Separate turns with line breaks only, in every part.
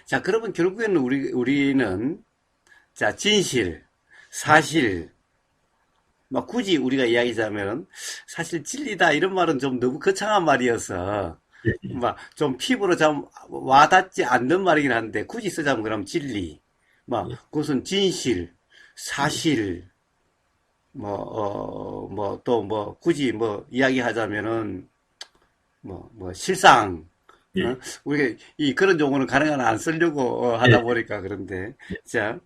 자, 그러면 결국에는 우리는, 자, 진실, 사실, 막 굳이 우리가 이야기하자면, 사실 진리다 이런 말은 좀 너무 거창한 말이어서,
예,
막 좀 피부로 좀 와닿지 않는 말이긴 한데, 굳이 쓰자면 그럼 진리, 막
예,
그것은 진실,
예,
사실, 또 굳이 이야기하자면은, 실상,
예,
어? 우리가 그런 용어는 가능한 안 쓰려고
예,
하다 보니까 그런데,
예,
자,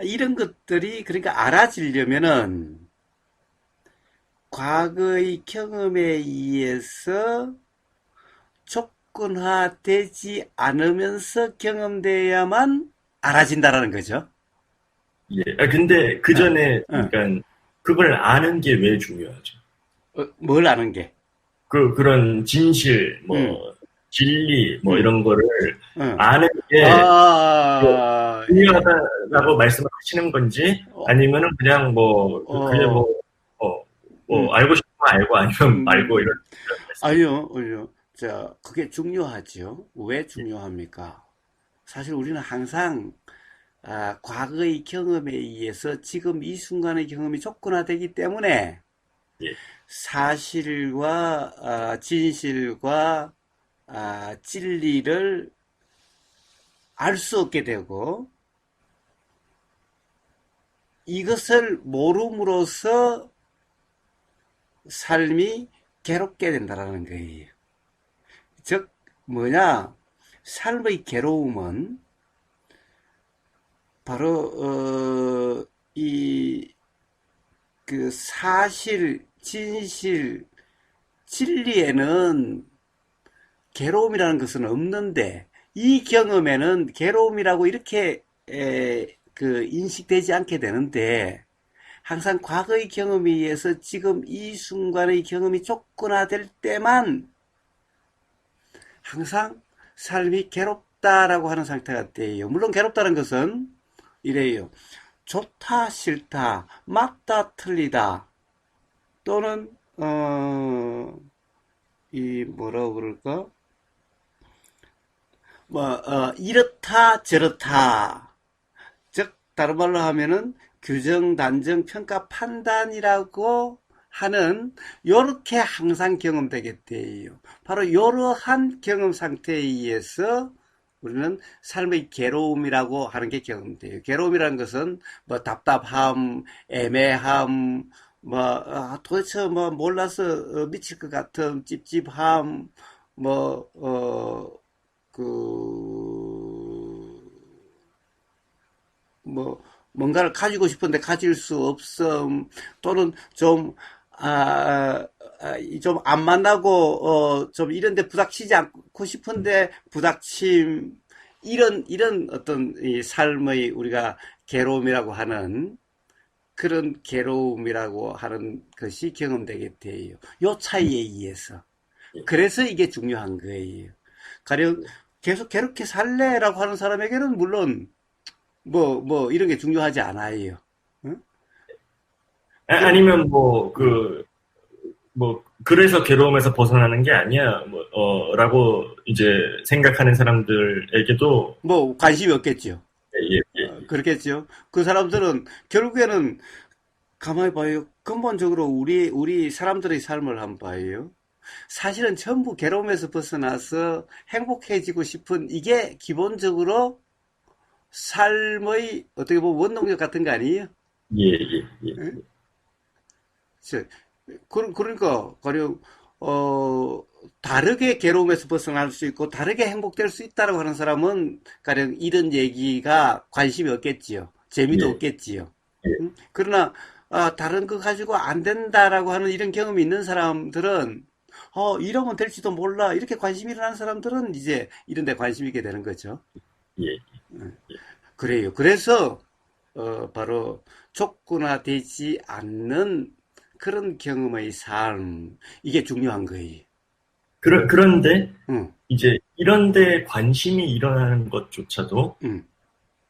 이런 것들이 그러니까 알아지려면은 과거의 경험에 의해서 조건화되지 않으면서 경험돼야만 알아진다라는 거죠.
예. 아, 근데 그
어,
전에,
어.
그러니까, 그걸 아는 게 왜 중요하죠?
뭘 아는 게?
그런 진실,
음,
진리,
음,
이런 거를
어.
아는 게
예,
중요하다라고 말씀하시는 건지,
어,
아니면은 그냥 그게
어,
어,
음,
알고 싶으면 알고, 아니면 말고,
음.
이런 말씀.
아니요, 아니요. 자, 그게 중요하죠. 왜 중요합니까? 사실 우리는 항상 과거의 경험에 의해서 지금 이 순간의 경험이 조건화되기 때문에
예,
사실과 진실과 진리를 알 수 없게 되고 이것을 모름으로써 삶이 괴롭게 된다는 거예요. 즉 뭐냐? 삶의 괴로움은 바로 이 그 사실, 진실, 진리에는 괴로움이라는 것은 없는데 이 경험에는 괴로움이라고 이렇게 인식되지 않게 되는데 항상 과거의 경험에 의해서 지금 이 순간의 경험이 조건화될 때만 항상 삶이 괴롭다라고 하는 상태가 돼요. 물론 괴롭다는 것은 이래요. 좋다, 싫다, 맞다, 틀리다, 또는, 이 뭐라고 그럴까? 이렇다, 저렇다. 즉, 다른 말로 하면은 규정, 단정, 평가, 판단이라고 하는 요렇게 항상 경험되겠대요. 바로 이러한 경험 상태에 의해서 우리는 삶의 괴로움이라고 하는 게 경험돼요. 괴로움이라는 것은 답답함, 애매함, 도대체 몰라서 미칠 것 같은 찝찝함, 뭐, 어, 그, 뭔가를 가지고 싶은데 가질 수 없음, 또는 좀 안 만나고, 좀 이런 데 부닥치지 않고 싶은데 부닥침, 이런 어떤 이 삶의 우리가 괴로움이라고 하는 그런 괴로움이라고 하는 것이 경험되게 돼요. 요 차이에 의해서.
예,
그래서 이게 중요한 거예요. 가령 계속 괴롭게 살래라고 하는 사람에게는 물론 이런 게 중요하지 않아요. 응? 그런,
아니면
응.
그래서 괴로움에서 벗어나는 게 아니야, 라고 이제 생각하는 사람들에게도,
관심이 없겠죠.
예, 예,
그렇겠죠. 그 사람들은 결국에는 가만히 봐요. 근본적으로 우리 사람들의 삶을 한번 봐요. 사실은 전부 괴로움에서 벗어나서 행복해지고 싶은 이게 기본적으로 삶의 어떻게 보면 원동력 같은 거 아니에요?
예, 예, 예,
예? 그러니까 가령 어 다르게 괴로움에서 벗어날 수 있고 다르게 행복될 수 있다라고 하는 사람은 가령 이런 얘기가 관심이 없겠지요. 재미도
예,
없겠지요.
예,
그러나 다른 거 가지고 안 된다라고 하는 이런 경험이 있는 사람들은 이러면 될지도 몰라 이렇게 관심이 일어나는 사람들은 이제 이런 데 관심 있게 되는 거죠.
예,
그래요. 그래서 바로 족구나되지 않는 그런 경험의 삶 이게 중요한 거예요.
그런데,
응,
이제, 이런데 관심이 일어나는 것조차도,
응.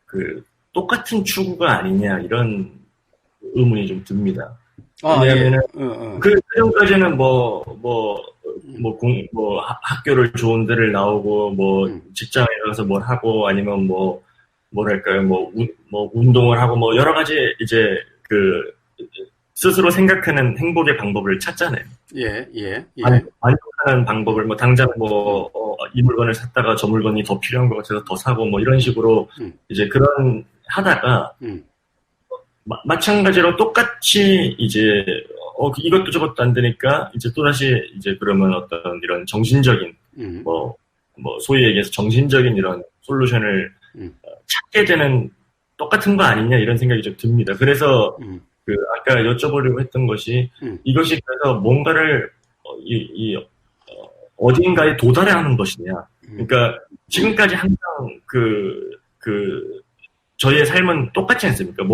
그, 똑같은 추구가 아니냐, 이런 의문이 좀 듭니다.
예,
왜냐하면은, 그 전까지는 학교를 좋은 데를 나오고,
음,
직장에 가서 뭘 하고, 아니면 뭐랄까요, 운동을 하고, 여러 가지, 이제, 스스로 생각하는 행복의 방법을 찾잖아요.
예, 예, 예,
만족하는
음,
방법을, 당장
음,
이 물건을 샀다가 저 물건이 더 필요한 것 같아서 더 사고, 이런 식으로,
음,
이제 그런, 하다가,
음,
마찬가지로 똑같이 이제 이것도 저것도 안 되니까 이제 또다시 이제 그러면 어떤 이런 정신적인
음,
뭐 소위 얘기해서 정신적인 이런 솔루션을
음,
찾게 되는 똑같은 거 아니냐 이런 생각이 좀 듭니다. 그래서
음,
아까 여쭤보려고 했던 것이
음,
이것이 그래서 뭔가를 어딘가에 도달해야 하는 것이냐.
음,
그러니까 지금까지 항상 저희의 삶은 똑같지 않습니까?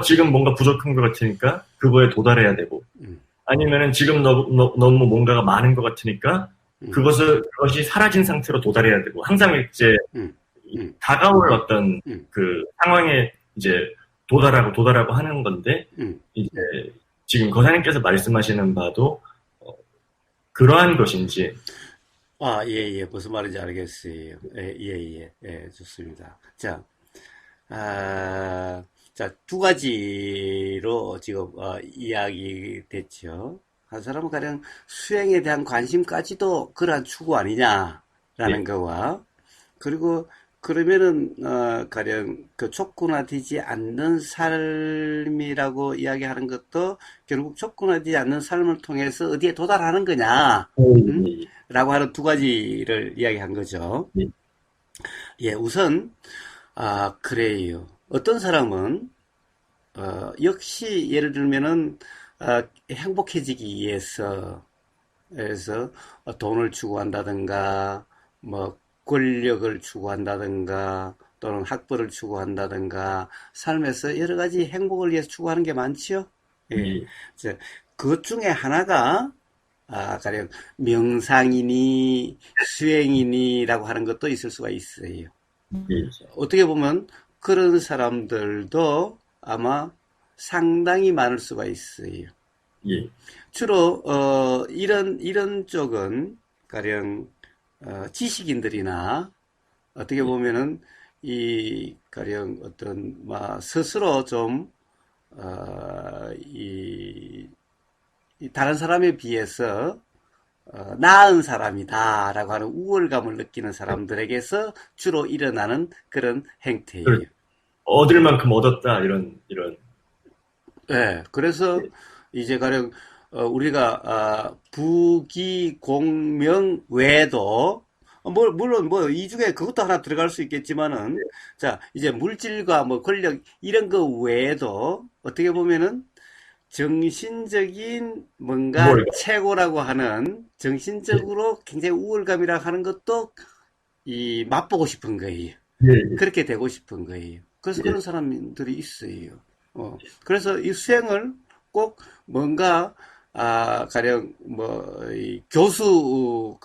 지금 뭔가 부족한 것 같으니까 그거에 도달해야 되고,
음,
아니면은 지금 너무 뭔가가 많은 것 같으니까
음,
그것이 사라진 상태로 도달해야 되고, 항상 이제
음, 음,
다가올 어떤
음,
그 상황에 이제 도달하고 하는 건데,
음,
이제
음.
지금 거사님께서 말씀하시는 바도 어, 그러한 것인지,
아, 예, 예, 무슨 말인지 알겠어요. 예, 예, 예, 예, 좋습니다. 자, 자, 두 가지로 지금 이야기 됐죠. 한 사람은 가령 수행에 대한 관심까지도 그러한 추구
예,
아니냐라는 거와, 그리고 그러면은 가령 그 촉구나되지 않는 삶이라고 이야기하는 것도 결국 촉구나되지 않는 삶을 통해서 어디에 도달하는 거냐, 음?
예,
라고 하는 두 가지를 이야기한 거죠.
예,
예, 우선 그래요. 어떤 사람은 역시 예를 들면은 행복해지기 위해서 그래서 돈을 추구한다든가 뭐 권력을 추구한다든가 또는 학벌을 추구한다든가 삶에서 여러 가지 행복을 위해서 추구하는 게 많지요. 예.
예,
이제 그것 중에 하나가 가령 명상이니 수행이니라고 하는 것도 있을 수가 있어요.
예,
어떻게 보면 그런 사람들도 아마 상당히 많을 수가 있어요.
예,
주로 이런 쪽은 가령 지식인들이나 어떻게
예,
보면은 이 가령 어떤 스스로 좀 다른 사람에 비해서 나은 사람이다라고 하는 우월감을 느끼는 사람들에게서 주로 일어나는 그런
그
행태예요.
얻을 만큼 얻었다 이런
예, 그래서 이제 가령 우리가 부기공명 외에도 물론 뭐 이 중에 그것도 하나 들어갈 수 있겠지만은 자 이제 물질과 뭐 권력 이런 거 외에도 어떻게 보면은 정신적인 뭔가
우월감.
최고라고 하는
예,
정신적으로 굉장히 우월감이라 하는 것도 이 맛보고 싶은 거예요.
예,
그렇게 되고 싶은 거예요. 그래서
예,
그런 사람들이 있어요. 그래서 이 수행을 꼭 뭔가, 가령, 이 교수,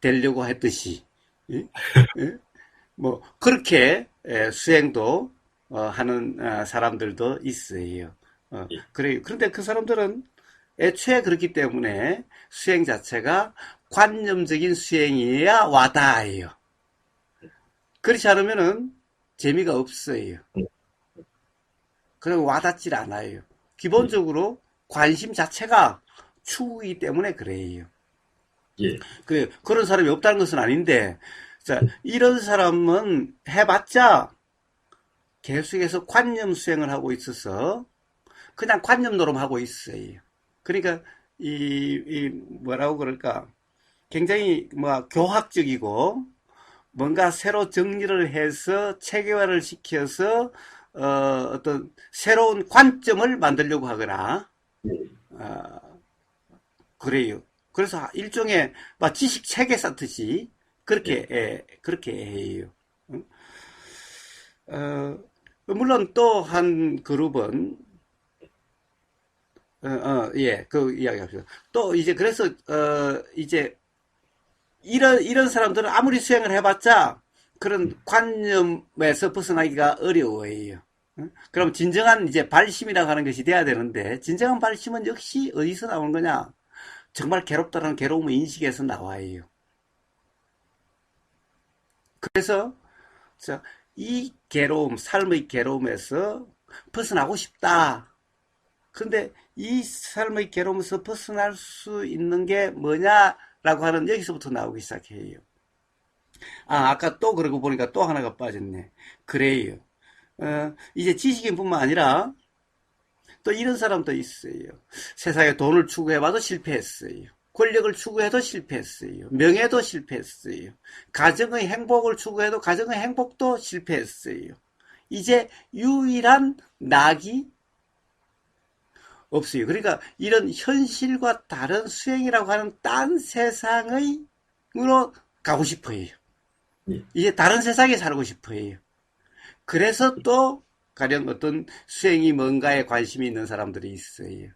되려고 했듯이, 예? 예? 그렇게, 수행도, 하는, 사람들도 있어요.
예,
그래요. 그런데 그 사람들은 애초에 그렇기 때문에 수행 자체가 관념적인 수행이어야 와닿아요. 그렇지 않으면은 재미가 없어요.
예,
그리고 와닿질 않아요.
예,
기본적으로 관심 자체가 추구이기 때문에 그래요.
예,
그런 사람이 없다는 것은 아닌데, 자, 이런 사람은 해봤자 계속해서 관념 수행을 하고 있어서 그냥 관념 노름하고 있어요. 그러니까 뭐라고 그럴까? 굉장히 교학적이고 뭔가 새로 정리를 해서 체계화를 시켜서 어떤 새로운 관점을 만들려고 하거나 어, 그래요. 그래서 일종의 지식 체계 쌓듯이
예,
그렇게 해요. 어, 물론 또 한 그룹은 예, 그 이야기 합시다. 또 이제 그래서 이제 이런 사람들은 아무리 수행을 해봤자 그런 관념에서 벗어나기가 어려워요. 그럼 진정한 이제 발심이라고 하는 것이 돼야 되는데, 진정한 발심은 역시 어디서 나오는 거냐? 정말 괴롭다는 괴로움의 인식에서 나와요. 그래서 이 괴로움, 삶의 괴로움에서 벗어나고 싶다. 근데 이 삶의 괴로움에서 벗어날 수 있는 게 뭐냐라고 하는 여기서부터 나오기 시작해요. 아까 또 그러고 보니까 또 하나가 빠졌네. 그래요. 이제 지식인뿐만 아니라 또 이런 사람도 있어요. 세상에 돈을 추구해봐도 실패했어요. 권력을 추구해도 실패했어요. 명예도 실패했어요. 가정의 행복을 추구해도 가정의 행복도 실패했어요. 이제 유일한 낙이 없어요. 그러니까 이런 현실과 다른 수행이라고 하는 딴 세상으로 가고 싶어요. 이제 다른 세상에 살고 싶어요. 그래서 또 가령 어떤 수행이 뭔가에 관심이 있는 사람들이 있어요.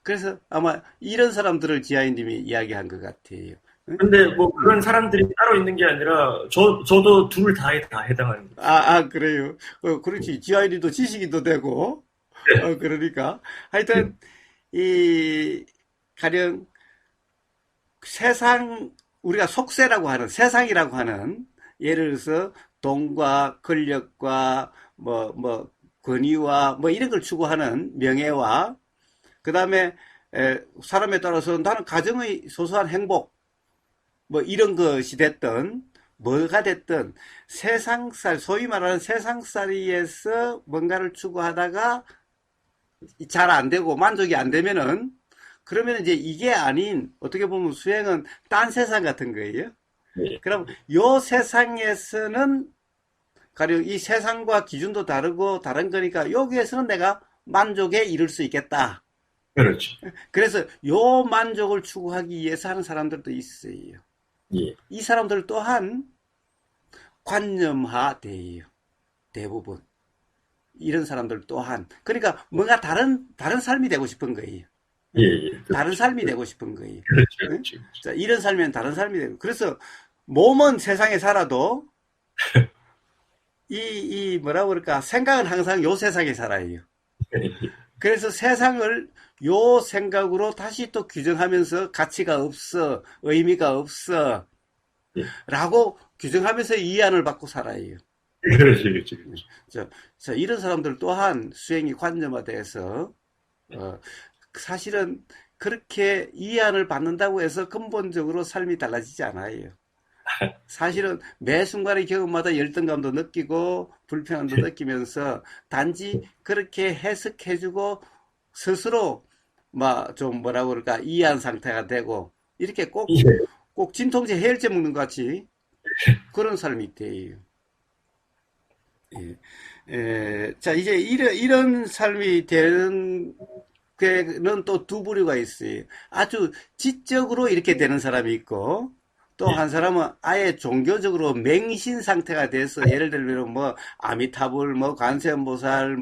그래서 아마 이런 사람들을 지아이님이 이야기한 것 같아요.
근데 뭐 그런 사람들이 따로 있는 게 아니라 저도 둘 다에 다 해당합니다.
그래요. 그렇지. 지아이님도 지식인도 되고. 그러니까 하여튼 이 가령 세상 우리가 속세라고 하는 세상이라고 하는 예를 들어서 돈과 권력과 뭐 권위와 뭐 이런 걸 추구하는 명예와 그 다음에 사람에 따라서 나는 가정의 소소한 행복 뭐 이런 것이 됐든 뭐가 됐든 세상살 소위 말하는 세상살이에서 뭔가를 추구하다가 잘 안 되고 만족이 안 되면은 그러면 이제 이게 아닌 어떻게 보면 수행은 딴 세상 같은 거예요. 그럼 요 세상에서는 가령 이 세상과 기준도 다르고 다른 거니까 여기에서는 내가 만족에 이를 수 있겠다.
그렇죠.
그래서 요 만족을 추구하기 위해서 하는 사람들도 있어요.
예.
이 사람들 또한 관념화돼요. 대부분. 이런 사람들 또한. 그러니까 뭔가 다른 삶이 되고 싶은 거예요.
예. 그렇죠.
다른 삶이 되고 싶은 거예요.
그렇죠.
자, 이런 삶이면 다른 삶이 되고. 그래서 몸은 세상에 살아도 뭐라고 그럴까? 생각은 항상 요 세상에 살아요. 그래서 세상을 요 생각으로 다시 또 규정하면서 가치가 없어, 의미가 없어, 라고 규정하면서 이해안을 받고 살아요.
그렇죠.
자, 이런 사람들 또한 수행이 관념화돼서, 사실은 그렇게 이해안을 받는다고 해서 근본적으로 삶이 달라지지 않아요. 사실은 매 순간의 경험마다 열등감도 느끼고 불편함도 느끼면서 단지 그렇게 해석해주고 스스로 좀 뭐라고 그럴까 이해한 상태가 되고 이렇게 꼭 진통제 해열제 먹는 것 같이 그런 삶이 돼요. 자 이제 이런 삶이 되는 게는 또 두 부류가 있어요. 아주 지적으로 이렇게 되는 사람이 있고 또 한 사람은 아예 종교적으로 맹신 상태가 돼서 예를 들면 아미타불 관세음보살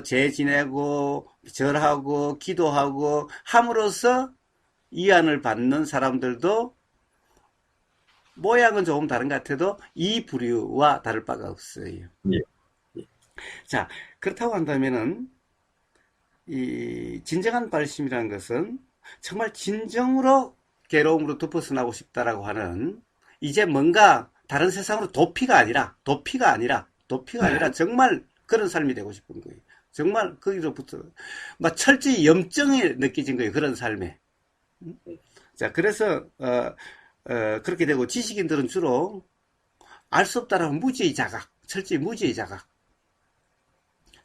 제 지내고 절하고 기도하고 함으로써 이안을 받는 사람들도 모양은 조금 다른 것 같아도 이 부류와 다를 바가 없어요. 자, 그렇다고 한다면은 이 진정한 발심이라는 것은 정말 진정으로 괴로움으로 벗어나고 싶다라고 하는 이제 뭔가 다른 세상으로 도피가 아니라 정말 그런 삶이 되고 싶은 거예요. 정말 거기로부터 막 철저히 염증이 느껴진 거예요. 그런 삶에. 자, 그래서 그렇게 되고 지식인들은 주로 알 수 없다라는 무지의 자각, 철저히 무지의 자각.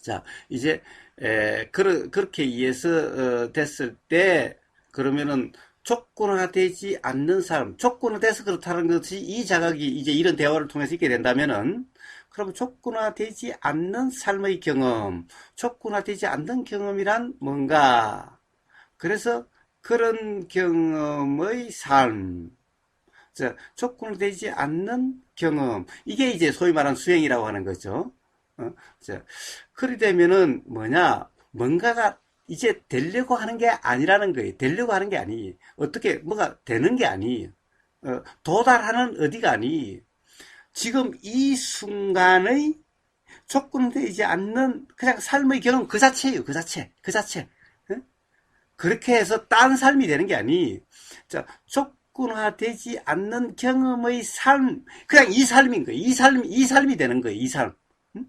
자, 이제 그렇게 이해서 됐을 때 그러면은 조건화되지 않는 삶, 조건화돼서 그렇다는 것이 이 자각이 이제 이런 대화를 통해서 있게 된다면은 그럼 조건화되지 않는 삶의 경험, 조건화되지 않는 경험이란 뭔가? 그래서 그런 경험의 삶, 자, 조건화되지 않는 경험, 이게 이제 소위 말하는 수행이라고 하는 거죠. 자, 그리 되면은 뭔가가 이제 되려고 하는 게 아니라는 거예요. 되려고 하는 게 아니에요. 어떻게 뭐가 되는 게 아니에요. 도달하는 어디가 아니에요. 지금 이 순간의 조건되지 않는 그냥 삶의 경험 그 자체예요. 그 자체. 그렇게 해서 딴 삶이 되는 게 아니. 자, 조건화되지 않는 경험의 삶, 그냥 이 삶인 거예요. 이 삶이 되는 거예요. 이 삶. 응?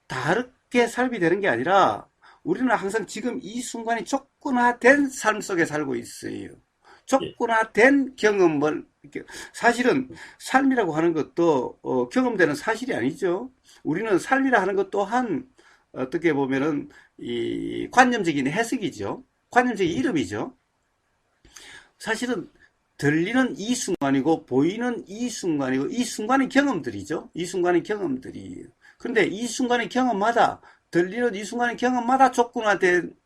다르게 삶이 되는 게 아니라 우리는 항상 지금 이 순간이 조건화된 삶 속에 살고 있어요. 조건화된 경험을, 사실은 삶이라고 하는 것도 경험되는 사실이 아니죠. 우리는 삶이라 하는 것 또한 어떻게 보면은 이 관념적인 해석이죠. 관념적인 이름이죠. 사실은 들리는 이 순간이고 보이는 이 순간이고 이 순간의 경험들이죠. 이 순간의 경험들이. 그런데 이 순간의 경험마다 들리는 이 순간의 경험마다 조건화된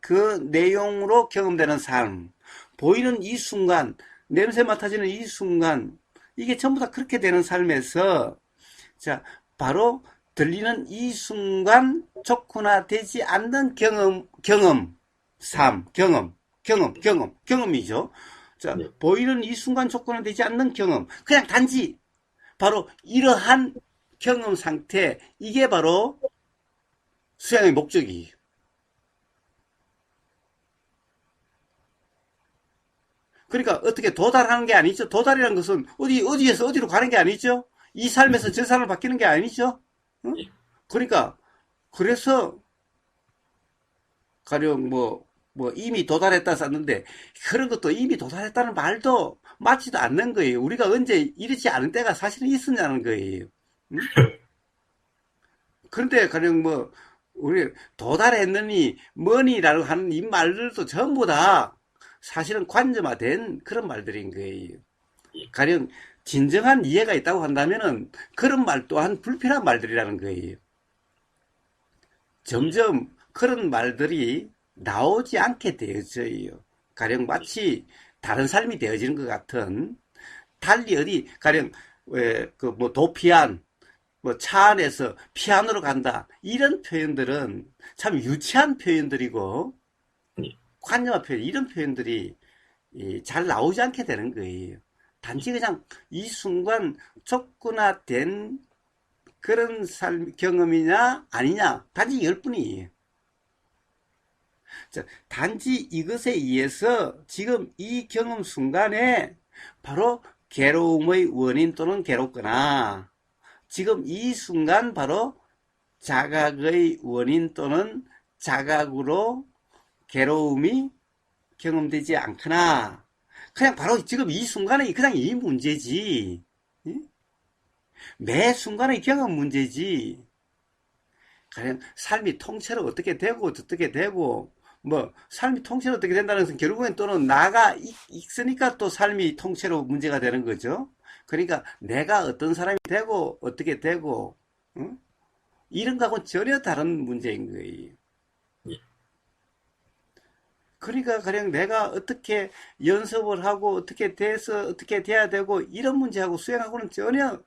그 내용으로 경험되는 삶. 보이는 이 순간, 냄새 맡아지는 이 순간, 이게 전부 다 그렇게 되는 삶에서 자, 바로 들리는 이 순간 조건화되지 않는 경험이죠. 자,
네.
보이는 이 순간 조건화되지 않는 경험. 그냥 단지 바로 이러한 경험 상태, 이게 바로 수양의 목적이에요. 그러니까 어떻게 도달하는 게 아니죠. 도달이라는 것은 어디에서 어디로 가는 게 아니죠. 이 삶에서 저 삶을 바뀌는 게 아니죠. 응? 그러니까 그래서 가령 뭐 이미 도달했다 썼는데 그런 것도 이미 도달했다는 말도 맞지도 않는 거예요. 우리가 언제 이르지 않은 때가 사실은 있었냐는 거예요. 응? 그런데 가령 우리 도달했느니 뭐니라고 하는 이 말들도 전부 다 사실은 관점화된 그런 말들인 거예요. 가령 진정한 이해가 있다고 한다면은 그런 말 또한 불필요한 말들이라는 거예요. 점점 그런 말들이 나오지 않게 되어져요. 가령 마치 다른 삶이 되어지는 것 같은, 달리 어디 가령 도피안, 차 안에서 피안으로 간다, 이런 표현들은 참 유치한 표현들이고 관념화 표현, 이런 표현들이 잘 나오지 않게 되는 거예요. 단지 그냥 이 순간 조건화된 그런 삶 경험이냐 아니냐, 단지 이걸 뿐이에요. 자, 단지 이것에 의해서 지금 이 경험 순간에 바로 괴로움의 원인 또는 괴롭거나 지금 이 순간 바로 자각의 원인 또는 자각으로 괴로움이 경험되지 않거나 그냥 바로 지금 이 순간에 그냥 이 문제지. 매 순간의 경험 문제지. 그냥 삶이 통째로 어떻게 되고 어떻게 되고 삶이 통째로 어떻게 된다는 것은 결국엔 또는 나가 있으니까 또 삶이 통째로 문제가 되는 거죠. 그러니까 내가 어떤 사람이 되고 어떻게 되고 이런 거하고는 전혀 다른 문제인 거예요. 그러니까 그냥 내가 어떻게 연습을 하고 어떻게 돼서 어떻게 돼야 되고 이런 문제하고 수행하고는 전혀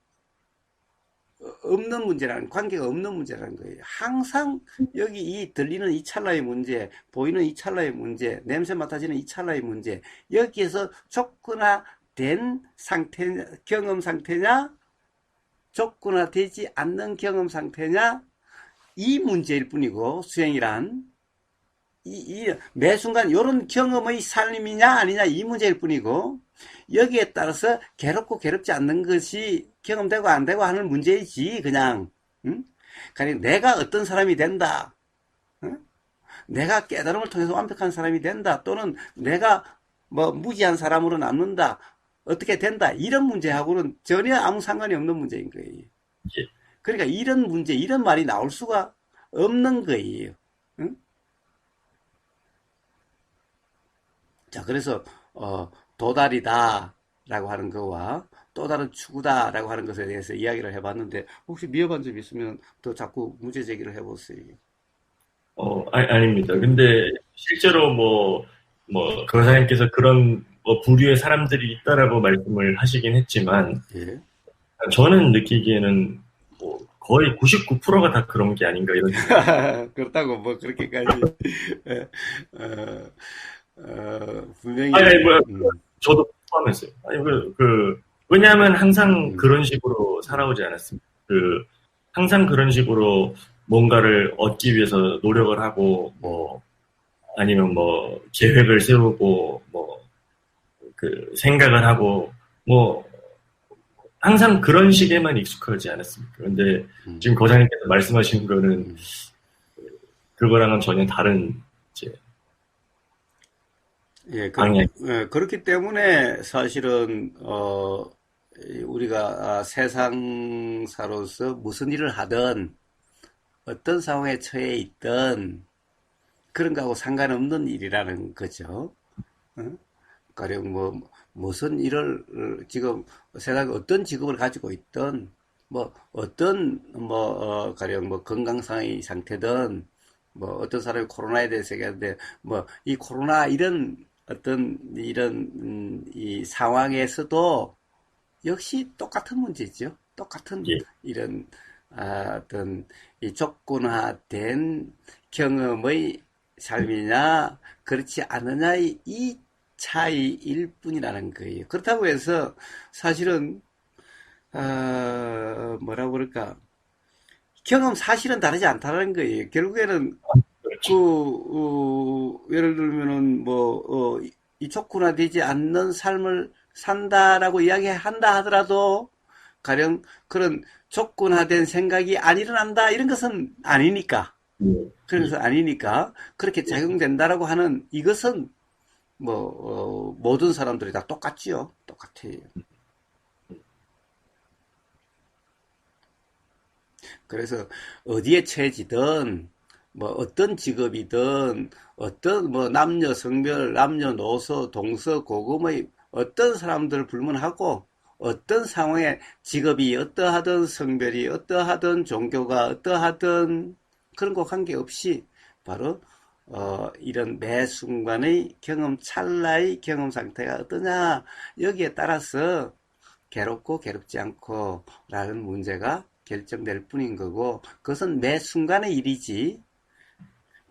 없는 문제라는, 관계가 없는 문제라는 거예요. 항상 여기 이 들리는 이 찰나의 문제, 보이는 이 찰나의 문제, 냄새 맡아지는 이 찰나의 문제, 여기에서 조건화된 상태, 경험 상태냐, 조건화되지 않는 경험 상태냐, 이 문제일 뿐이고, 수행이란 매 순간 이런 경험의 삶이냐 아니냐 이 문제일 뿐이고, 여기에 따라서 괴롭고 괴롭지 않는 것이 경험되고 안 되고 하는 문제이지. 그냥 그냥 내가 어떤 사람이 된다, 내가 깨달음을 통해서 완벽한 사람이 된다, 또는 내가 무지한 사람으로 남는다, 어떻게 된다, 이런 문제하고는 전혀 아무 상관이 없는 문제인 거예요. 그러니까 이런 문제, 이런 말이 나올 수가 없는 거예요. 자, 그래서 도달이다라고 하는 거와 또 다른 추구다라고 하는 것에 대해서 이야기를 해봤는데, 혹시 미흡한 점 있으면 더 자꾸 문제 제기를 해보세요.
아닙니다. 근데 실제로 교사님께서 그런 부류의 사람들이 있다라고 말씀을 하시긴 했지만,
예.
저는 느끼기에는 거의 99%가 다 그런 게 아닌가 이런 생각.
그렇다고 그렇게까지 분명히.
저도 포함했어요. 아니, 왜냐하면 항상 그런 식으로 살아오지 않았습니다. 항상 그런 식으로, 뭔가를 얻기 위해서 노력을 하고, 뭐, 아니면 뭐, 계획을 세우고, 뭐, 그, 생각을 하고, 뭐, 항상 그런 식에만 익숙하지 않았습니까? 근데 지금 거장님께서 말씀하신 거는 그거랑은 전혀 다른, 이제,
예,
방향.
그렇기 때문에 사실은, 우리가 세상사로서 무슨 일을 하든 어떤 상황에 처해 있든 그런 거하고 상관없는 일이라는 거죠. 어? 가령 무슨 일을, 지금 세상에 어떤 직업을 가지고 있든, 어떤, 가령 건강상의 상태든, 어떤 사람이 코로나에 대해서 얘기하는데, 이 코로나 이런 어떤, 이런, 이 상황에서도 역시 똑같은 문제죠. 똑같은
예,
이런, 어떤, 이 조건화된 경험의 삶이냐, 그렇지 않느냐의 이 차이일 뿐이라는 거예요. 그렇다고 해서 사실은 뭐라고 그럴까 경험 사실은 다르지 않다는 거예요. 결국에는
그렇죠.
예를 들면은 이 촉구나되지 않는 삶을 산다라고 이야기한다 하더라도 가령 그런 촉구나된 생각이 안 일어난다 이런 것은 아니니까
예, 예,
그래서 아니니까 그렇게
예.
작용된다라고 하는 이것은 모든 사람들이 다 똑같지요. 똑같아요. 그래서 어디에 처해지든, 어떤 직업이든, 어떤 남녀 성별, 남녀노소, 동서고금의 어떤 사람들을 불문하고, 어떤 상황에 직업이 어떠하든 성별이 어떠하든 종교가 어떠하든 그런 거 관계없이 바로 이런 매 순간의 경험 찰나의 경험 상태가 어떠냐 여기에 따라서 괴롭고 괴롭지 않고 라는 문제가 결정될 뿐인 거고 그것은 매 순간의 일이지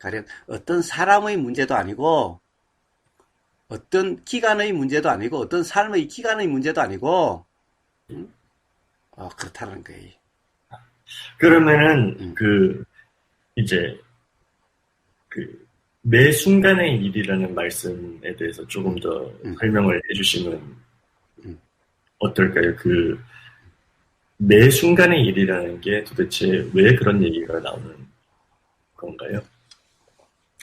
가령 어떤 사람의 문제도 아니고 어떤 기간의 문제도 아니고 어떤 삶의 기간의 문제도 아니고 그렇다는 거예요.
그러면은,
음,
이제, 그, 매 순간의 일이라는 말씀에 대해서 조금 더
음,
설명을 해주시면
음.
어떨까요? 매 순간의 일이라는 게 도대체 왜 그런 얘기가 나오는 건가요?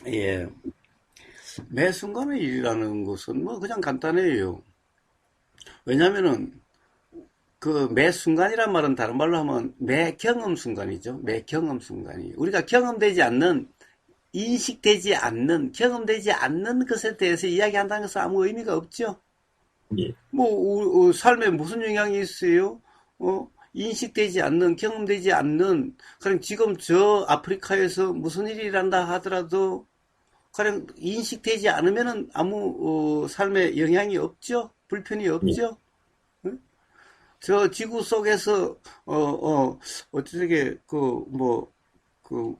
예. 매 순간의 일이라는 것은 그냥 간단해요. 왜냐면은 그 매 순간이란 말은 다른 말로 하면 매 경험 순간이죠. 매 경험 순간이. 우리가 경험되지 않는, 인식되지 않는, 경험되지 않는 것에 대해서 이야기한다는 것은 아무 의미가 없죠.
예,
삶에 무슨 영향이 있어요? 인식되지 않는, 경험되지 않는, 그냥 지금 저 아프리카에서 무슨 일이 일어난다 하더라도, 그냥 인식되지 않으면은 아무, 삶에 영향이 없죠? 불편이
예,
없죠? 저 지구 속에서 어떻게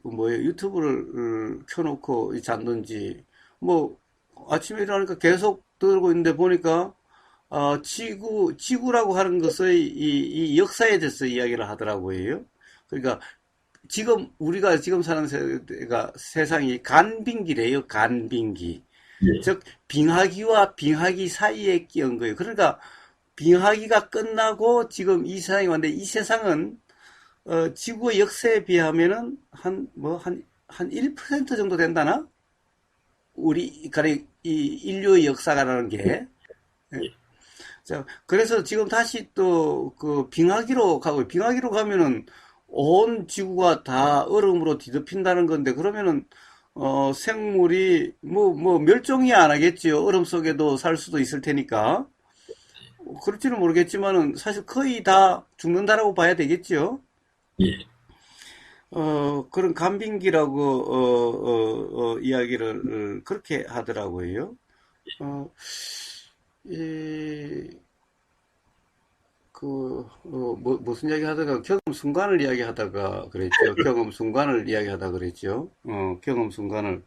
뭐예요 유튜브를 켜놓고 잤는지 뭐 아침에 일어나니까 계속 들고 있는데 보니까 지구라고 하는 것의 이 역사에 대해서 이야기를 하더라고요. 그러니까 지금 우리가 지금 사는 세대가 세상이 간빙기래요. 간빙기.
예,
즉 빙하기와 빙하기 사이에 끼은 거예요. 그러니까 빙하기가 끝나고 지금 이 세상이 왔는데 이 세상은 지구의 역사에 비하면은 한 1% 정도 된다나? 우리 가령 이 인류의 역사가라는 게. 예.
예,
자, 그래서 지금 다시 또 그 빙하기로 가고 빙하기로 가면은 온 지구가 다 얼음으로 뒤덮인다는 건데 그러면은 생물이 멸종이 안 하겠지요. 얼음 속에도 살 수도 있을 테니까. 그럴지는 모르겠지만은 사실 거의 다 죽는다라고 봐야 되겠죠.
예.
그런 간빙기라고 이야기를 그렇게 하더라고요. 어, 이, 무슨 이야기 하다가 경험 순간을 이야기하다가 그랬죠. 경험 순간을 이야기하다 그랬죠. 경험 순간을.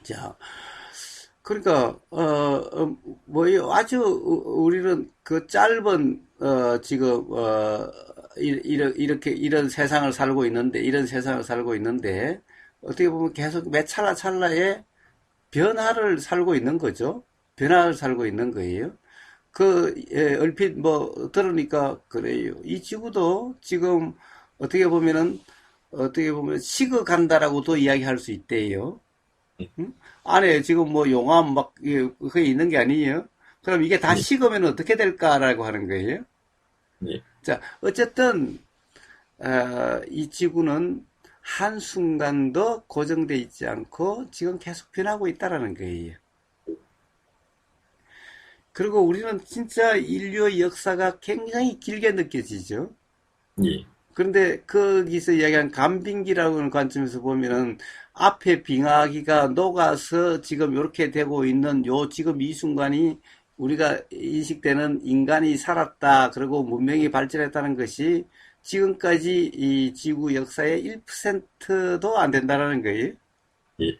자, 그러니까 아주 우리는 그 짧은 지금 이런 세상을 살고 있는데, 이런 세상을 살고 있는데, 어떻게 보면 계속 매 찰나찰나에 변화를 살고 있는 거죠. 변화를 살고 있는 거예요. 얼핏 들으니까 그래요. 이 지구도 지금 어떻게 보면 식어간다라고도 이야기할 수 있대요. 응? 안에 지금 용암 그게 있는 게 아니에요. 그럼 이게 다
예,
식으면 어떻게 될까라고 하는 거예요.
예,
자, 어쨌든, 이 지구는 한순간도 고정되어 있지 않고 지금 계속 변하고 있다라는 거예요. 그리고 우리는 진짜 인류의 역사가 굉장히 길게 느껴지죠.
예,
그런데 거기서 이야기한 간빙기라고 하는 관점에서 보면은 앞에 빙하기가 녹아서 지금 이렇게 되고 있는 지금 이 순간이 우리가 인식되는 인간이 살았다. 그리고 문명이 발전했다는 것이 지금까지 이 지구 역사의 1%도 안 된다는 거예요.
예,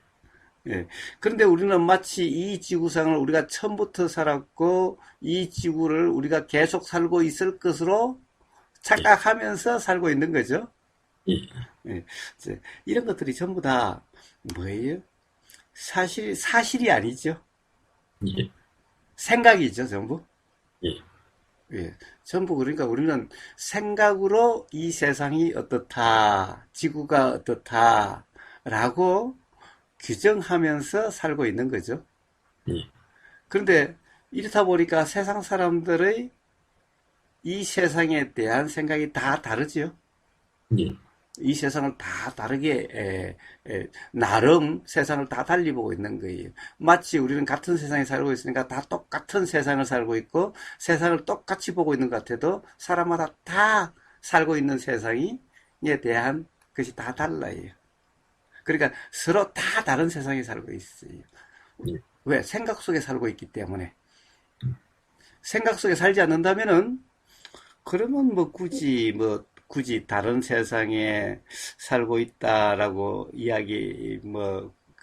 예. 그런데 우리는 마치 이 지구상을 우리가 처음부터 살았고 이 지구를 우리가 계속 살고 있을 것으로 착각하면서 살고 있는 거죠.
예,
예. 이런 것들이 전부 다 뭐예요? 사실이 아니죠.
예,
생각이죠, 전부.
예,
예. 전부 그러니까 우리는 생각으로 이 세상이 어떻다, 지구가 어떻다, 라고 규정하면서 살고 있는 거죠.
예,
그런데 이렇다 보니까 세상 사람들의 이 세상에 대한 생각이 다 다르지요.
예,
이 세상을 다 다르게 나름 세상을 다 달리 보고 있는 거예요. 마치 우리는 같은 세상에 살고 있으니까 다 똑같은 세상을 살고 있고 세상을 똑같이 보고 있는 것 같아도 사람마다 다 살고 있는 세상에 대한 것이 다 달라요. 그러니까 서로 다 다른 세상에 살고 있어요.
예,
왜? 생각 속에 살고 있기 때문에. 생각 속에 살지 않는다면은 그러면 굳이 다른 세상에 살고 있다라고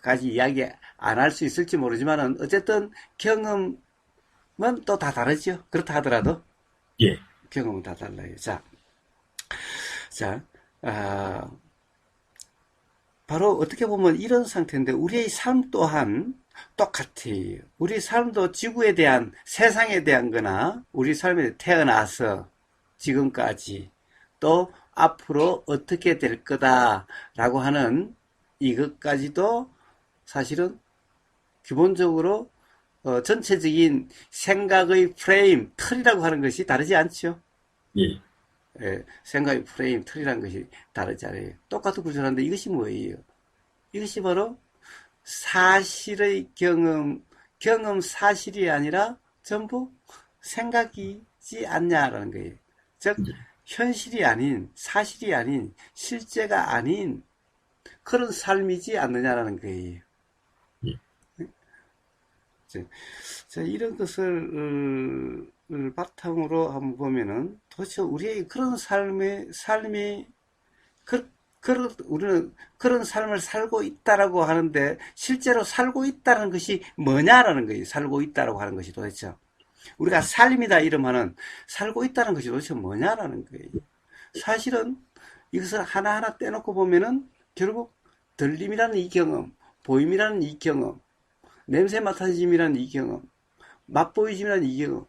까지 이야기 안 할 수 있을지 모르지만은, 어쨌든 경험은 또 다 다르죠. 그렇다 하더라도,
예,
경험은 다 달라요. 자, 아, 바로 어떻게 보면 이런 상태인데, 우리의 삶 또한 똑같아요. 우리 삶도 지구에 대한, 세상에 대한 거나, 우리 삶에 태어나서 지금까지, 또 앞으로 어떻게 될 거다라고 하는 이것까지도 사실은 기본적으로 전체적인 생각의 프레임, 틀이라고 하는 것이 다르지 않죠.
예,
예, 생각의 프레임, 틀이라는 것이 다르지 않아요. 똑같은 구조라는데 이것이 뭐예요? 이것이 바로 사실의 경험 사실이 아니라 전부 생각이지 않냐라는 거예요. 즉, 현실이 아닌, 사실이 아닌, 실제가 아닌 그런 삶이지 않느냐라는 거예요.
예,
자, 이런 것을 바탕으로 한번 보면은 도대체 우리의 그런 삶이 우리는 그런 삶을 살고 있다라고 하는데 실제로 살고 있다는 것이 뭐냐라는 거예요. 살고 있다라고 하는 것이 도대체. 우리가 삶이다 이름하는 살고 있다는 것이 도대체 뭐냐라는 거예요. 사실은 이것을 하나하나 떼놓고 보면은 결국 들림이라는 이 경험, 보임이라는 이 경험, 냄새 맡아짐이라는 이 경험, 맛보이짐이라는 이 경험,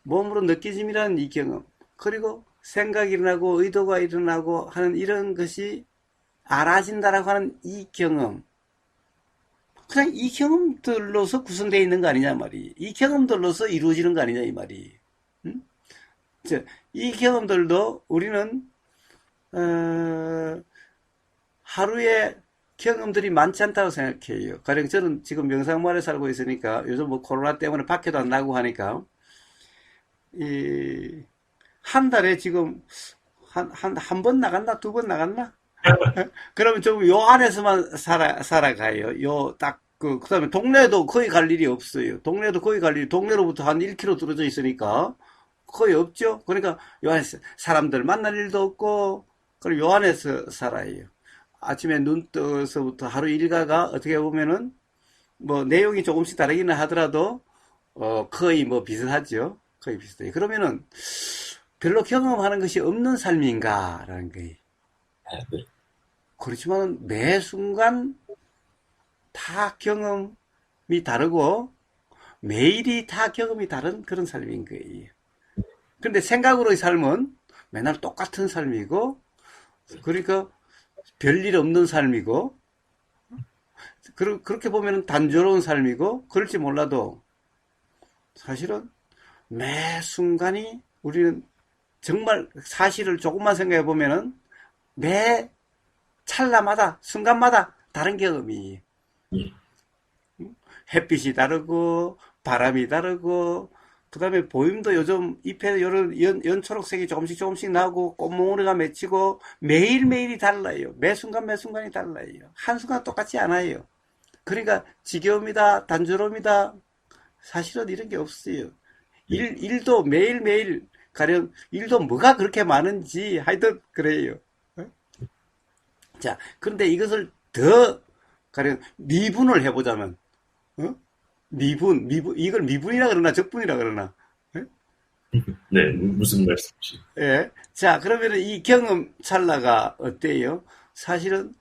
몸으로 느껴짐이라는 이 경험, 그리고 생각이 일어나고 의도가 일어나고 하는 이런 것이 알아진다라고 하는 이 경험, 그냥 이 경험들로서 구성되어 있는 거 아니냐 말이에요. 이 경험들로서 이루어지는 거 아니냐 이 말이에요. 응? 이 경험들도 우리는 하루에 경험들이 많지 않다고 생각해요. 가령 저는 지금 명상마을에 살고 있으니까 요즘 코로나 때문에 밖에도 안 나고 하니까 한 달에 지금 한 번 나갔나 두 번 나갔나? 그러면 좀 요 안에서만 살아가요. 그다음에 동네도 거의 갈 일이 없어요. 동네로부터 한 1km 떨어져 있으니까 거의 없죠. 그러니까 요 안에서 사람들 만날 일도 없고, 그리고 요 안에서 살아요. 아침에 눈 떠서부터 하루 일과가 어떻게 보면은, 내용이 조금씩 다르기는 하더라도, 거의 비슷하죠. 거의 비슷해요. 그러면은, 별로 경험하는 것이 없는 삶인가라는 거예요.
아, 네.
그렇지만 매 순간 다 경험이 다르고 매일이 다 경험이 다른 그런 삶인 거예요. 근데 생각으로의 삶은 맨날 똑같은 삶이고, 그러니까 별일 없는 삶이고, 그렇게 보면 단조로운 삶이고, 그럴지 몰라도 사실은 매 순간이 우리는 정말 사실을 조금만 생각해 보면은 매 찰나마다, 순간마다 다른 경험이.
예.
햇빛이 다르고, 바람이 다르고, 그 다음에 보임도 요즘 잎에 연초록색이 조금씩 조금씩 나고, 꽃몽우리가 맺히고, 매일매일이 달라요. 매 순간 매 순간이 달라요. 한순간 똑같지 않아요. 그러니까 지겨움이다, 단조로움이다, 사실은 이런 게 없어요. 일도 매일매일, 가령, 일도 뭐가 그렇게 많은지 하여튼 그래요. 어? 자, 그런데 이것을 더, 가령, 미분을 해보자면, 어? 이걸 미분이라 그러나 적분이라 그러나. 예?
네, 무슨 말씀이시?
예. 자, 그러면 이 경험 찰나가 어때요? 사실은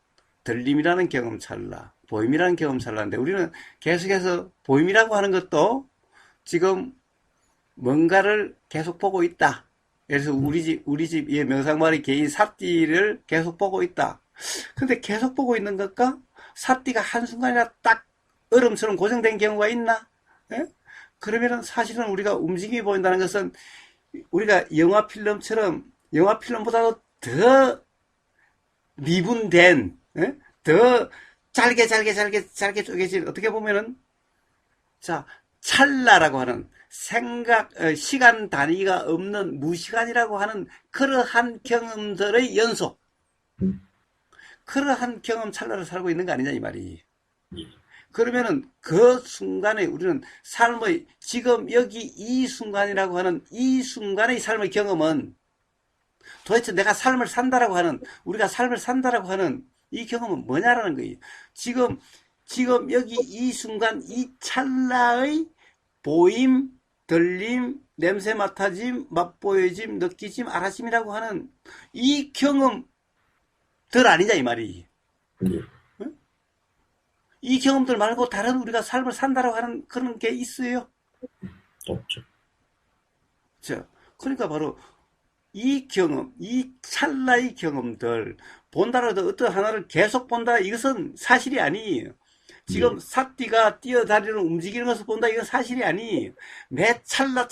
들림이라는 경험 찰나, 보임이라는 경험 찰나인데 우리는 계속해서 보임이라고 하는 것도 지금 뭔가를 계속 보고 있다. 그래서 우리 집의 명상마을의 개인 사띠를 계속 보고 있다. 근데 계속 보고 있는 것과 사띠가 한순간이나 딱 얼음처럼 고정된 경우가 있나? 예? 그러면은 사실은 우리가 움직임이 보인다는 것은 우리가 영화 필름처럼 영화 필름보다도 더 미분된, 예? 더 잘게 쪼개진 어떻게 보면은 자 찰나라고 하는 생각 시간 단위가 없는 무시간이라고 하는 그러한 경험들의 연속, 그러한 경험 찰나를 살고 있는 거 아니냐 이 말이.
예.
그러면은 그 순간에 우리는 삶의 지금 여기 이 순간이라고 하는 이 순간의 삶의 경험은 도대체 내가 삶을 산다라고 하는 우리가 삶을 산다라고 하는 이 경험은 뭐냐라는 거예요. 지금 여기 이 순간 이 찰나의 보임, 들림, 냄새 맡아짐, 맛보여짐, 느끼짐, 알아짐이라고 하는 이 경험들 아니냐 이 말이.
예.
이 경험들 말고 다른 우리가 삶을 산다라고 하는 그런 게 있어요?
없죠.
자, 그러니까 바로 이 경험, 이 찰나의 경험들, 본다라도 어떤 하나를 계속 본다, 이것은 사실이 아니에요. 지금
예.
사띠가 뛰어다니는 움직이는 것을 본다, 이건 사실이 아니에요. 매 찰나.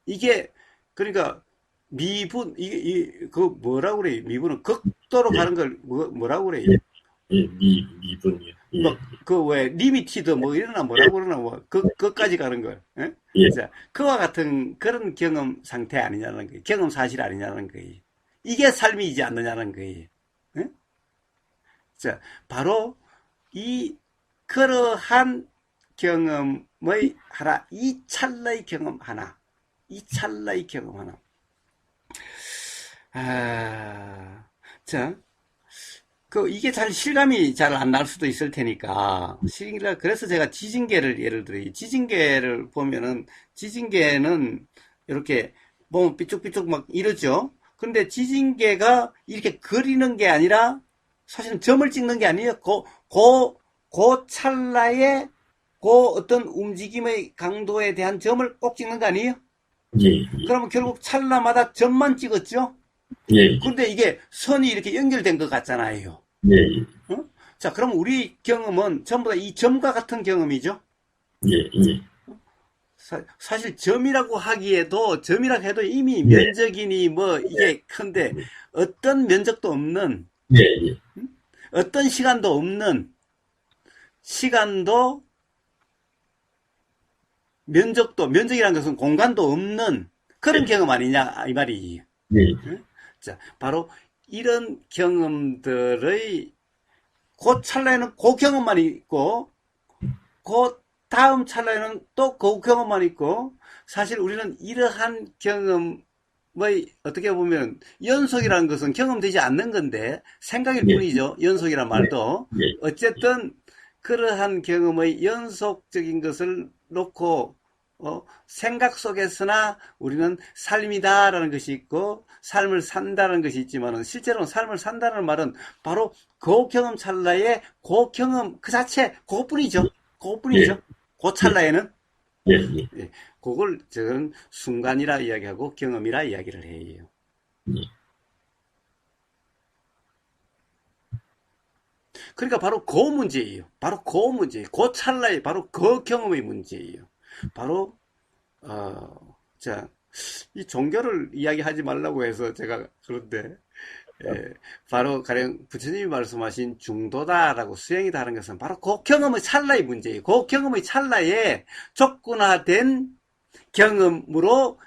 이게, 그러니까, 미분, 그 뭐라고 그래, 미분은 극도로
예.
가는 걸 뭐라고 그래.
예. 예, 미분이요. 예.
뭐, 그, 왜, 리미티드, 뭐, 이러나, 뭐라고 그러나, 뭐, 그까지 가는 걸. 예?
예.
자, 그와 같은 그런 경험 상태 아니냐는 거예요. 경험 사실 아니냐는 거예요. 이게 삶이지 않느냐는 거예요. 예? 자, 바로, 그러한 경험의 하나, 이 찰나의 경험 하나, 자, 이게 잘 실감이 잘 안 날 수도 있을 테니까, 그래서 제가 지진계를 예를 들어요. 지진계를 보면은, 지진계는 이렇게 보면 삐쭉삐쭉 막 이러죠? 근데 지진계가 이렇게 그리는 게 아니라, 사실은 점을 찍는 게 아니에요. 그 찰나에, 어떤 움직임의 강도에 대한 점을 꼭 찍는 거 아니에요?
예.
그러면 결국 찰나마다 점만 찍었죠?
예.
근데 이게 선이 이렇게 연결된 것 같잖아요.
예.
어? 자, 그럼 우리 경험은 전부 다 이 점과 같은 경험이죠?
예. 예.
사실 점이라고 해도 이미
예.
면적이니 뭐 이게 큰데 어떤 면적도 없는,
예. 예.
어떤 시간도 없는, 시간도 면적이라는 것은 공간도 없는 그런
예.
경험 아니냐 이 말이.
예.
자, 바로 이런 경험들의 그 찰나에는 그 경험만 있고, 그 다음 찰나에는 또 그 경험만 있고, 사실 우리는 이러한 경험의 어떻게 보면 연속이라는 것은 경험되지 않는 건데 생각일
예.
뿐이죠. 연속이란 말도.
예.
어쨌든 그러한 경험의 연속적인 것을 놓고 생각 속에서나 우리는 삶이다라는 것이 있고 삶을 산다는 것이 있지만은 실제로는 삶을 산다는 말은 바로 그 경험 찰나의 그 경험 그 자체 그것뿐이죠.
예,
그것뿐이죠. 그
예,
찰나에는
예, 예,
예, 그걸 저는 순간이라 이야기하고 경험이라 이야기를 해요.
예,
그러니까 바로 그 문제예요. 바로 그 문제, 그 찰나에 바로 그 경험의 문제예요. 바로 자, 이 종교를 이야기하지 말라고 해서 제가 그런데 바로 가령 부처님이 말씀하신 중도다라고 수행이다 하는 것은 바로 그 경험의 찰나의 문제예요. 그 경험의 찰나에 촉구나된 경험으로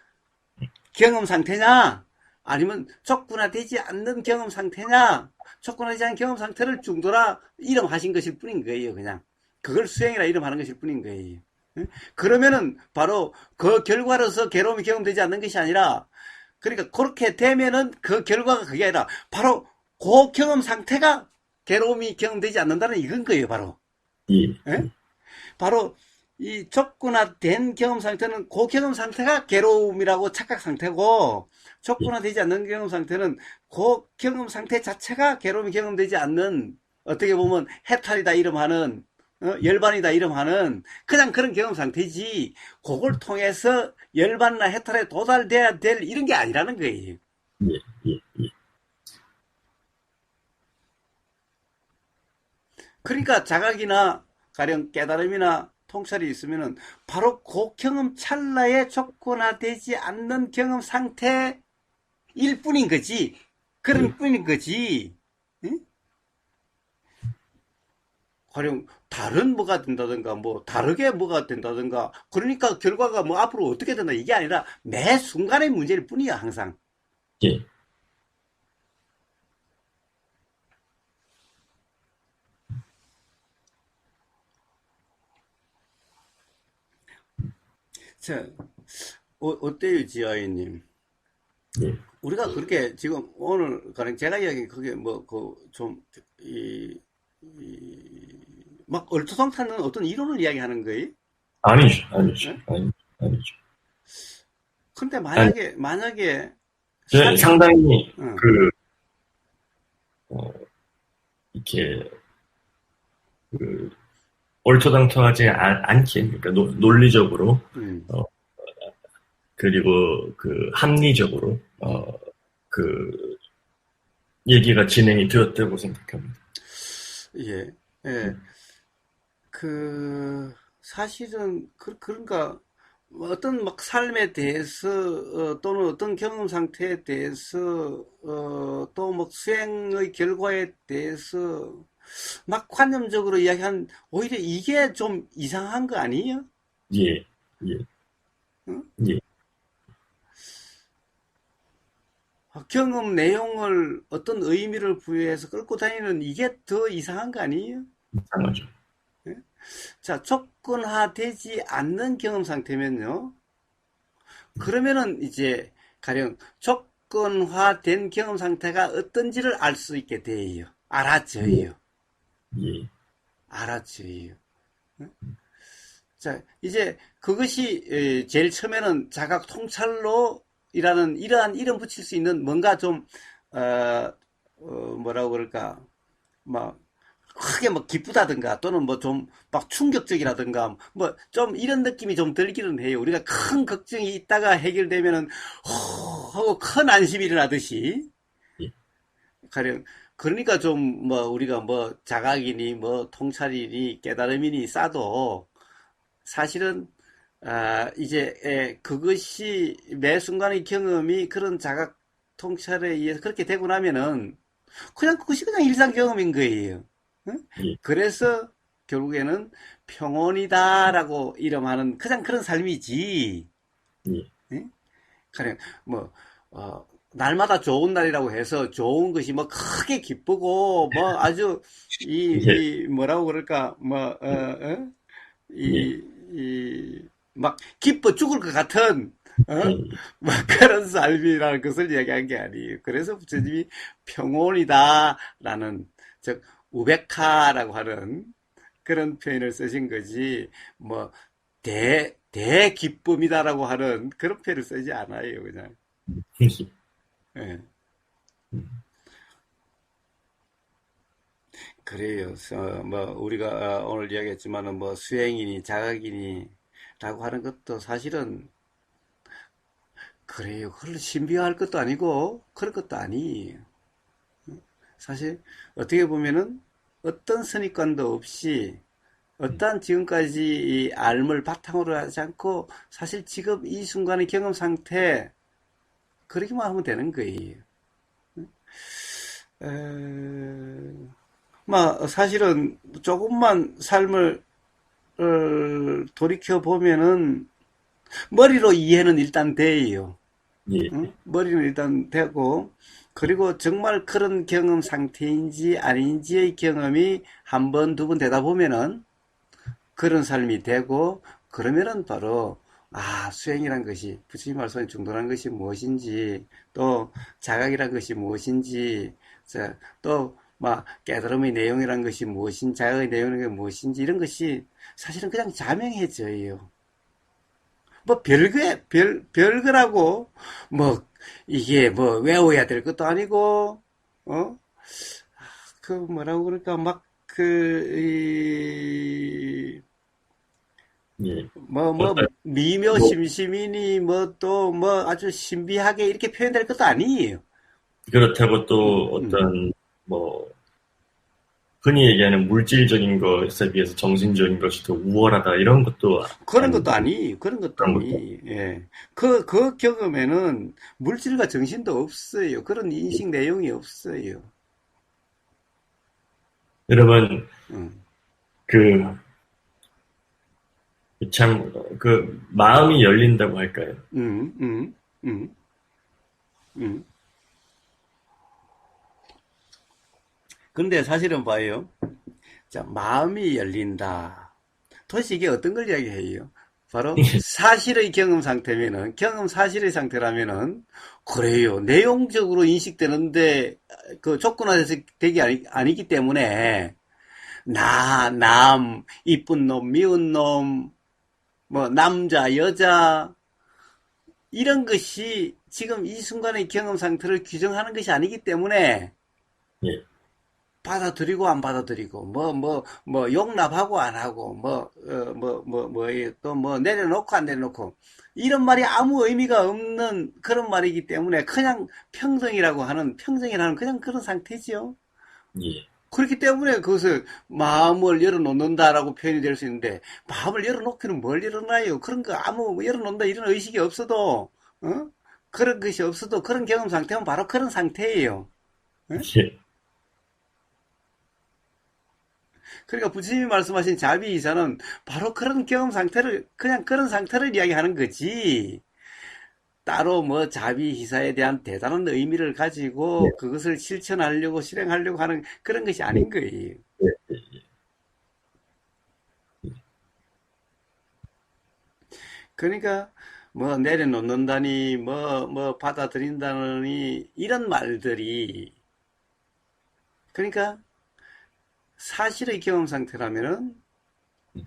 경험 상태냐 아니면 촉구나되지 않는 경험 상태냐 촉구나되지 않은 경험 상태를 중도라 이름하신 것일 뿐인 거예요. 그냥 그걸 수행이라 이름하는 것일 뿐인 거예요. 그러면은 바로 그 결과로서 괴로움이 경험되지 않는 것이 아니라 그러니까 그렇게 되면은 그 결과가 그게 아니라 바로 그 경험 상태가 괴로움이 경험되지 않는다는 이건 거예요. 바로
예,
예? 바로 이 촉구나된 경험 상태는 그 경험 상태가 괴로움이라고 착각 상태고 촉구나되지 않는 경험 상태는 그 경험 상태 자체가 괴로움이 경험되지 않는 어떻게 보면 해탈이다 이름하는 열반이다 이름하는 그냥 그런 경험 상태지 그걸 통해서 열반이나 해탈에 도달돼야 될 이런 게 아니라는 거예요.
예, 예, 예,
그러니까 자각이나 가령 깨달음이나 통찰이 있으면은 바로 그 경험 찰나에 촉구나되지 않는 경험 상태일 뿐인 거지.
예,
그런 뿐인 거지. 응? 가령 다른 뭐가 된다든가 뭐 다르게 뭐가 된다든가 그러니까 결과가 뭐 앞으로 어떻게 된다 이게 아니라 매 순간의 문제일 뿐이야 항상.
예,
자, 어때요 지아이님?
예.
우리가 그렇게 지금 오늘 가령 제가 이야기 그게 뭐 그 좀 이 막 얼토당타는 어떤 이론을 이야기하는 거예요?
아니죠, 아니죠,
예?
아니죠.
근데
아니,
만약에
저
삶,
상당히
어,
그, 어, 이렇게, 그, 얼토당토하지 않게, 그러니까 논리적으로,
음,
어, 그리고 그 합리적으로, 그, 얘기가 진행이 되었다고 생각합니다.
예, 예, 사실은 그러니까 어떤 막 삶에 대해서 또는 어떤 경험 상태에 대해서 또 뭐 수행의 결과에 대해서 막 관념적으로 이야기한 오히려 이게 좀 이상한 거 아니에요?
예, 예,
응?
예,
경험 내용을 어떤 의미를 부여해서 끌고 다니는 이게 더 이상한 거 아니에요?
이상하죠.
예? 자, 조건화되지 않는 경험 상태면요. 그러면은 이제 가령 조건화된 경험 상태가 어떤지를 알 수 있게 돼요.
예,
알아져요.
예,
알아져요. 자, 이제 그것이 제일 처음에는 자각 통찰로 이라는 이러한 이름 붙일 수 있는 뭔가 좀 뭐라고 그럴까 막 크게 뭐 기쁘다든가 또는 뭐 좀 막 충격적이라든가 뭐 좀 이런 느낌이 좀 들기는 해요. 우리가 큰 걱정이 있다가 해결되면은 하고 큰 안심이 일어나듯이
예,
가령 그러니까 좀 뭐 우리가 뭐 자각이니 뭐 통찰이니 깨달음이니 싸도 사실은 이제 그것이 매 순간의 경험이 그런 자각 통찰에 의해서 그렇게 되고 나면은 그냥 그것이 그냥 일상 경험인 거예요. 응?
예,
그래서 결국에는 평온이다라고 이름하는 그냥 그런 삶이지.
예,
응? 그냥 뭐 날마다 좋은 날이라고 해서 좋은 것이 뭐 크게 기쁘고 뭐 아주
예,
이 뭐라고 그럴까 뭐
예,
막 기뻐 죽을 것 같은 어?
예,
막 그런 삶이라는 것을 얘기한 게 아니에요. 그래서 부처님이 평온이다라는 즉 우베카라고 하는 그런 표현을 쓰신 거지 뭐 대기쁨이다라고 하는 그런 표현을 쓰지 않아요, 그냥. 예. 그래요. 뭐, 우리가 오늘 이야기했지만은 뭐, 수행이니 자각이니 라고 하는 것도 사실은 그래요. 그걸 신비화할 것도 아니고, 그런 것도 아니에요. 사실, 어떻게 보면은 어떤 선입관도 없이 어떠한 지금까지 이 알을 바탕으로 하지 않고 사실 지금 이 순간의 경험 상태 그러기만 하면 되는 거예요. 사실은 조금만 삶을 돌이켜 보면은 머리로 이해는 일단 돼요.
예,
응? 머리는 일단 되고 그리고 정말 그런 경험 상태인지 아닌지의 경험이 한 번, 두 번 되다 보면은 그런 삶이 되고 그러면은 바로 수행이란 것이 부처님 말씀하신 중도라는 것이 무엇인지 또 자각이란 것이 무엇인지 또 막 깨달음의 내용이란 것이 무엇인지 자각의 내용이 무엇인지 이런 것이 사실은 그냥 자명해져요. 뭐 별거라고 뭐 이게 뭐 외워야 될 것도 아니고 어 그 뭐라고 그럴까 막
예.
뭐,
어떤,
미묘
뭐,
심심이니, 뭐, 또, 뭐, 아주 신비하게 이렇게 표현될 것도 아니에요.
그렇다고 또
음.
어떤, 뭐, 흔히 얘기하는 물질적인 것에 비해서 정신적인 것이 더 우월하다, 이런 것도
그런 것도
아니고,
아니에요. 그런 것도
그런 것도.
아니에요. 예. 그 경험에는 물질과 정신도 없어요. 그런 인식 내용이 없어요.
여러분,
음,
그, 참, 마음이 열린다고 할까요?
음, 음, 음, 음. 근데 사실은 봐요. 자, 마음이 열린다. 도대체 이게 어떤 걸 이야기해요? 바로 사실의 경험 상태면은, 경험 사실의 상태라면은, 그래요. 내용적으로 인식되는데, 그 조건화돼서 되기 아니기 때문에, 이쁜 놈, 미운 놈, 뭐, 남자, 여자, 이런 것이 지금 이 순간의 경험 상태를 규정하는 것이 아니기 때문에,
예,
받아들이고 안 받아들이고 뭐 용납하고 안 하고 또 뭐 내려놓고 안 내려놓고 이런 말이 아무 의미가 없는 그런 말이기 때문에 그냥 평정이라는 그냥 그런 상태지요.
예,
그렇기 때문에 그것을 마음을 열어놓는다라고 표현이 될 수 있는데 마음을 열어놓기는 뭘 열어놔요? 그런 거 아무 열어놓는다 이런 의식이 없어도 어? 그런 것이 없어도 그런 경험 상태는 바로 그런 상태예요. 어?
예,
그러니까 부처님이 말씀하신 자비이사는 바로 그런 경험 상태를 그냥 그런 상태를 이야기하는 거지. 따로 뭐 자비이사에 대한 대단한 의미를
예,
가지고 그것을 실천하려고 실행하려고 하는 그런 것이
예,
아닌 거예요.
예,
그러니까 뭐 내려놓는다니 뭐 받아들인다니 이런 말들이 그러니까 사실의 경험 상태라면은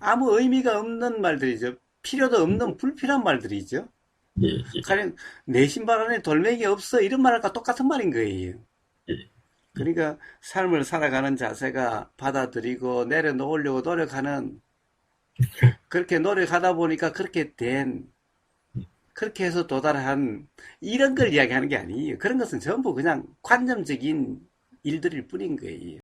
아무 의미가 없는 말들이죠. 필요도 없는 불필요한 말들이죠.
예, 예,
가령 내 신발 안에 돌멩이 없어 이런 말과 똑같은 말인 거예요.
예,
그러니까 삶을 살아가는 자세가 받아들이고 내려놓으려고 노력하는 그렇게 노력하다 보니까 그렇게 해서 도달한 이런 걸 이야기하는 게 아니에요. 그런 것은 전부 그냥 관념적인 일들일 뿐인 거예요.